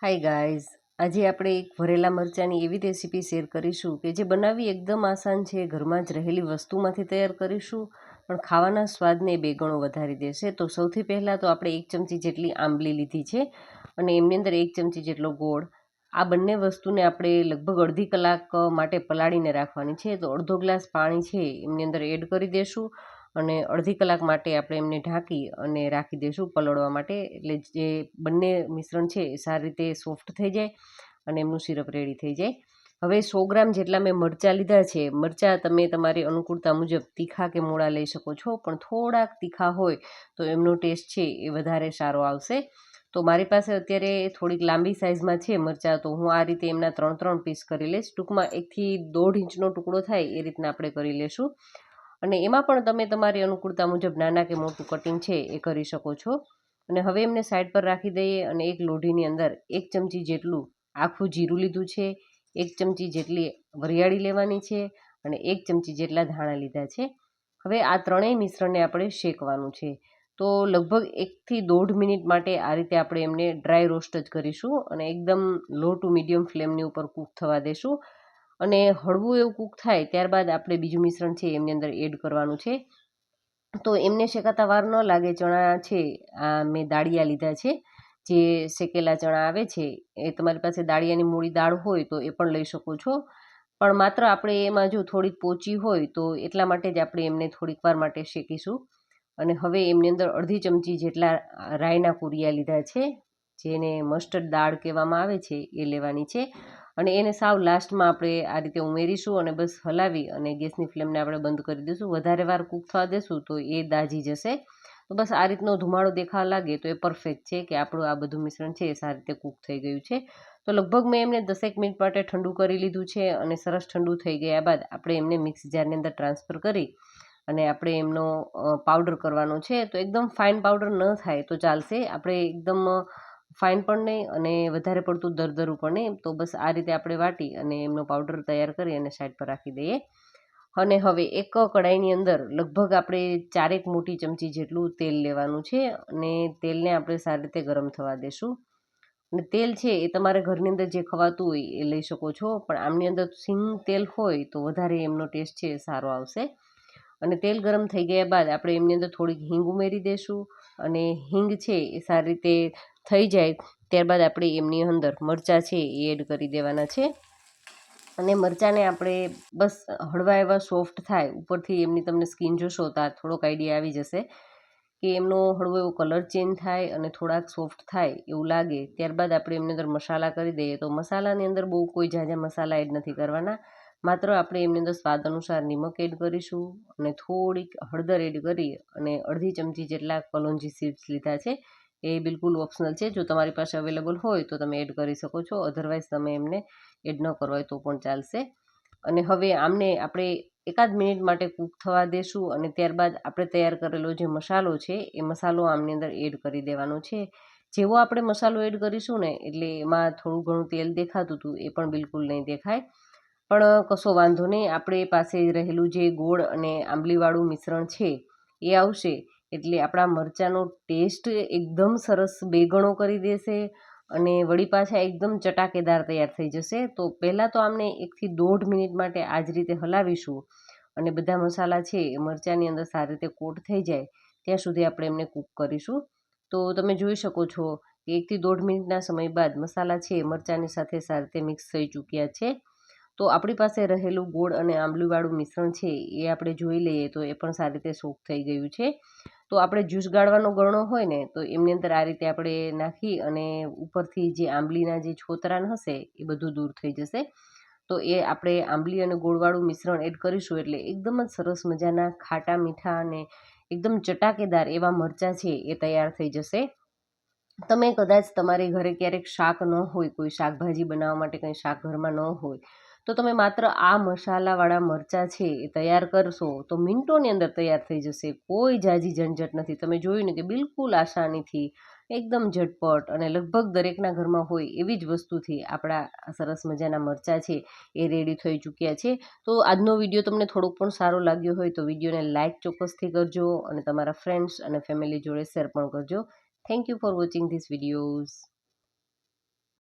Hi guys, આજે આપણે એક ભરેલા મરચાંની એવી રેસીપી શેર કરીશું કે જે બનાવવી એકદમ આસાન છે. ઘરમાં જ રહેલી વસ્તુમાંથી તૈયાર કરીશું, પણ ખાવાના સ્વાદને બે ગણો વધારી દેશે. તો સૌથી પહેલાં તો આપણે 1 ચમચી જેટલી આંબલી લીધી છે અને એમની અંદર 1 ચમચી જેટલો ગોળ. આ બંને વસ્તુને આપણે લગભગ અડધી કલાક માટે પલાળીને રાખવાની છે. તો અડધો ગ્લાસ પાણી છે એમની અંદર એડ કરી દેશું અને અડધી કલાક માટે આપણે એમને ઢાંકી અને રાખી દઈશું પલળવા માટે. એટલે જે બંને મિશ્રણ છે એ સારી રીતે સોફ્ટ થઈ જાય અને એમનું સિરપ રેડી થઈ જાય. હવે 100 ગ્રામ જેટલા મેં મરચાં લીધા છે. મરચાં તમે તમારી અનુકૂળતા મુજબ તીખા કે મોળા લઈ શકો છો, પણ થોડાક તીખા હોય તો એમનો ટેસ્ટ છે એ વધારે સારો આવશે. તો મારી પાસે અત્યારે થોડીક લાંબી સાઇઝમાં છે મરચાં, તો હું આ રીતે એમના 3 પીસ કરી લઈશ. ટૂંકમાં 1 થી 1.5 ઇંચનો ટુકડો થાય એ રીતના આપણે કરી લેશું. અને એમાં પણ તમે તમારી અનુકૂળતા મુજબ નાના કે મોટું કટિંગ છે એ કરી શકો છો. અને હવે એમને સાઈડ પર રાખી દઈએ અને એક લોઢીની અંદર 1 ચમચી જેટલું આખું જીરું લીધું છે, 1 ચમચી જેટલી વરિયાળી લેવાની છે અને 1 ચમચી જેટલા ધાણા લીધા છે. હવે આ ત્રણેય મિશ્રણને આપણે શેકવાનું છે. તો લગભગ 1 થી 1.5 મિનિટ માટે આ રીતે આપણે એમને ડ્રાય રોસ્ટ જ કરીશું અને એકદમ લો ટુ મીડિયમ ફ્લેમની ઉપર કૂક થવા દેશું. અને હળવું એવું કૂક થાય ત્યારબાદ આપણે બીજું મિશ્રણ છે એમની અંદર એડ કરવાનું છે. તો એમને શેકાતા વાર ન લાગે. ચણા છે, આ મેં દાળિયા લીધા છે, જે શેકેલા ચણા આવે છે. એ તમારી પાસે દાળિયાની મૂળી દાળ હોય તો એ પણ લઈ શકો છો, પણ માત્ર આપણે એમાં જો થોડીક પોચી હોય તો એટલા માટે જ આપણે એમને થોડીક વાર માટે શેકીશું. અને હવે એમની અંદર અડધી ચમચી જેટલા રાઈના કુરિયા લીધા છે, જેને મસ્ટર્ડ દાળ કહેવામાં આવે છે, એ લેવાની છે. અને એને સાવ લાસ્ટમાં આપણે આ રીતે ઉમેરીશું અને બસ હલાવી અને ગેસની ફ્લેમને આપણે બંધ કરી દઈશું. વધારે વાર કૂક થવા દેશું તો એ દાજી જશે. તો બસ આ રીતનો ધુમાડો દેખાવા લાગે તો એ પરફેક્ટ છે કે આપણું આ બધું મિશ્રણ છે એ સારી રીતે કૂક થઈ ગયું છે. તો લગભગ મેં એમને 10 મિનિટ માટે ઠંડુ કરી લીધું છે અને સરસ ઠંડુ થઈ ગયા બાદ આપણે એમને મિક્સી જારની અંદર ટ્રાન્સફર કરી અને આપણે એમનો પાવડર કરવાનો છે. તો એકદમ ફાઇન પાવડર ન થાય તો ચાલશે. આપણે એકદમ ફાઇન પણ નહીં અને વધારે પડતું દરદરું પણ નહીં. તો બસ આ રીતે આપણે વાટી અને એમનો પાવડર તૈયાર કરી અને સાઈડ પર રાખી દઈએ. અને હવે એક કઢાઈની અંદર લગભગ આપણે 4 મોટી ચમચી જેટલું તેલ લેવાનું છે અને તેલને આપણે સારી રીતે ગરમ થવા દેશું. અને તેલ છે એ તમારે ઘરની અંદર જે ખવાતું હોય એ લઈ શકો છો, પણ આમની અંદર સિંગ તેલ હોય તો વધારે એમનો ટેસ્ટ છે સારો આવશે. અને તેલ ગરમ થઈ ગયા બાદ આપણે એમની અંદર થોડીક હિંગ ઉમેરી દઈશું અને હિંગ છે એ સારી રીતે થઈ જાય ત્યારબાદ આપણે એમની અંદર મરચાં છે એ એડ કરી દેવાના છે. અને મરચાંને આપણે બસ હળવા એવા સોફ્ટ થાય, ઉપરથી એમની તમને સ્કિન જોશો તો થોડોક આઈડિયા આવી જશે કે એમનો હળવો એવો કલર ચેન્જ થાય અને થોડાક સોફ્ટ થાય એવું લાગે ત્યારબાદ આપણે એમની અંદર મસાલા કરી દઈએ. તો મસાલાની અંદર બહુ કોઈ ઝાઝા મસાલા એડ નથી કરવાના, માત્ર આપણે એમની અંદર સ્વાદ અનુસાર નિમક એડ કરીશું અને થોડીક હળદર એડ કરી અને અડધી ચમચી જેટલા કલોંજી સીડ્સ લીધા છે. એ બિલકુલ ઓપ્શનલ છે. જો તમારી પાસે અવેલેબલ હોય તો તમે એડ કરી શકો છો, અધરવાઇઝ તમે એમને એડ ન કરવા હોય તો પણ ચાલશે. અને હવે આમને આપણે એકાદ મિનિટ માટે કૂક થવા દેશું અને ત્યારબાદ આપણે તૈયાર કરેલો જે મસાલો છે એ મસાલો આમની અંદર એડ કરી દેવાનો છે. જેવો આપણે મસાલો એડ કરીશું ને એટલે એમાં થોડું ઘણું તેલ દેખાતું હતું, એ પણ બિલકુલ નહીં દેખાય. પણ કશો વાંધો નહીં, આપણે પાસે રહેલું જે ગોળ અને આંબલીવાળું મિશ્રણ છે એ આવશે એટલે આપણા મરચાંનો ટેસ્ટ એકદમ સરસ બેગણો કરી દેશે અને વળી પાછા એકદમ ચટાકેદાર તૈયાર થઈ જશે. તો પહેલાં તો આમને 1 થી 1.5 મિનિટ માટે આ જ રીતે હલાવીશું અને બધા મસાલા છે એ મરચાંની અંદર સારી રીતે કોટ થઈ જાય ત્યાં સુધી આપણે એમને કૂક કરીશું. તો તમે જોઈ શકો છો કે 1 થી 1.5 મિનિટના સમય બાદ મસાલા છે એ મરચાંની સાથે સારી રીતે મિક્સ થઈ ચૂક્યા છે. તો આપણી પાસે રહેલું ગોળ અને આંબલીવાળું મિશ્રણ છે એ આપણે જોઈ લઈએ તો એ પણ સારી રીતે સોક થઈ ગયું છે. તો આપણે જ્યુસ ગાળવાનો ગળણો હોય ને તો એમની અંદર આ રીતે આપણે નાખી અને ઉપરથી જે આંબલીના જે છોતરાન હશે એ બધું દૂર થઈ જશે. તો એ આપણે આંબલી અને ગોળવાળું મિશ્રણ એડ કરીશું એટલે એકદમ જ સરસ મજાના ખાટા મીઠા અને એકદમ ચટાકેદાર એવા મરચાં છે એ તૈયાર થઈ જશે. તમે કદાચ તમારી ઘરે ક્યારેક શાક ન હોય, કોઈ શાકભાજી બનાવવા માટે કંઈ શાક ઘરમાં ન હોય, તો તમે માત્ર આ મસાલાવાળા મરચાં છે એ તૈયાર કરશો તો મિનિટોની અંદર તૈયાર થઈ જશે. કોઈ ઝાઝી ઝંઝટ નથી. તમે જોયું ને કે બિલકુલ આસાનીથી એકદમ ઝટપટ અને લગભગ દરેકના ઘરમાં હોય એવી જ વસ્તુથી આપણા સરસ મજાના મરચાં છે એ રેડી થઈ ચૂક્યા છે. તો આજનો વિડીયો તમને થોડોક પણ સારો લાગ્યો હોય તો વિડીયોને લાઇક ચોક્કસથી કરજો અને તમારા ફ્રેન્ડ્સ અને ફેમિલી જોડે શેર પણ કરજો. Thank you for watching this videos.